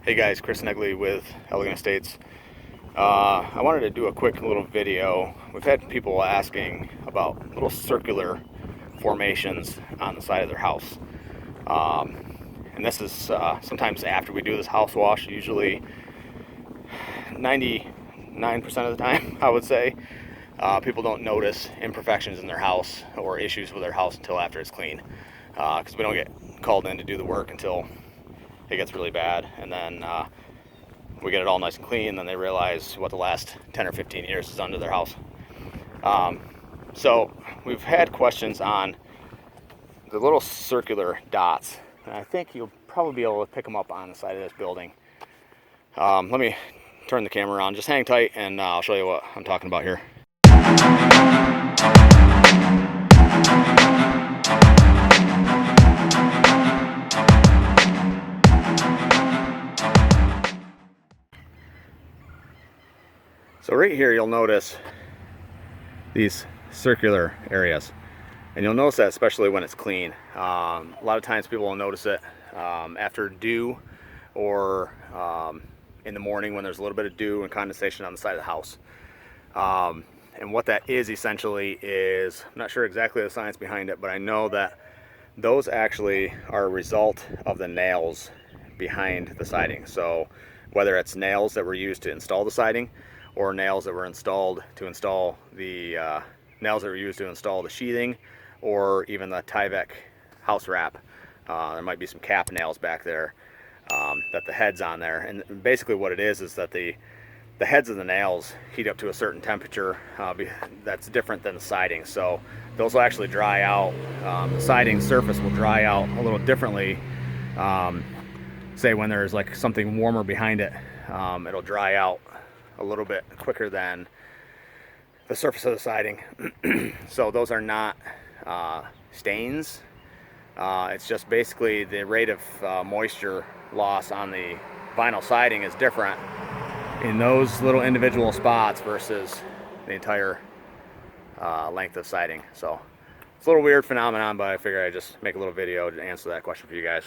Hey guys, Chris Negley with Elegant Estates. I wanted to do a quick little video. We've had people asking about little circular formations on the side of their house. And this is sometimes after we do this house wash, usually 99% of the time, I would say. People don't notice imperfections in their house or issues with their house until after it's clean. Because we don't get called in to do the work until it gets really bad, and then we get it all nice and clean, and then they realize what the last 10 or 15 years is done to their house. So we've had questions on the little circular dots, and I think you'll probably be able to pick them up on the side of this building. Let me turn the camera on. Just hang tight, and I'll show you what I'm talking about here. So right here you'll notice these circular areas, and you'll notice that especially when it's clean. A lot of times people will notice it after dew, or in the morning when there's a little bit of dew and condensation on the side of the house. And what that is essentially is, I'm not sure exactly the science behind it, but I know that those actually are a result of the nails behind the siding. So whether it's nails that were used to install the siding, or nails that were installed to install the nails that were used to install the sheathing, or even the Tyvek house wrap. There might be some cap nails back there that the head's on there. And basically what it is that the heads of the nails heat up to a certain temperature that's different than the siding. So those will actually dry out. The siding surface will dry out a little differently. Say when there's like something warmer behind it, it'll dry out a little bit quicker than the surface of the siding. So those are not stains. It's just basically the rate of moisture loss on the vinyl siding is different in those little individual spots versus the entire length of siding. So it's a little weird phenomenon, but I figured I'd just make a little video to answer that question for you guys.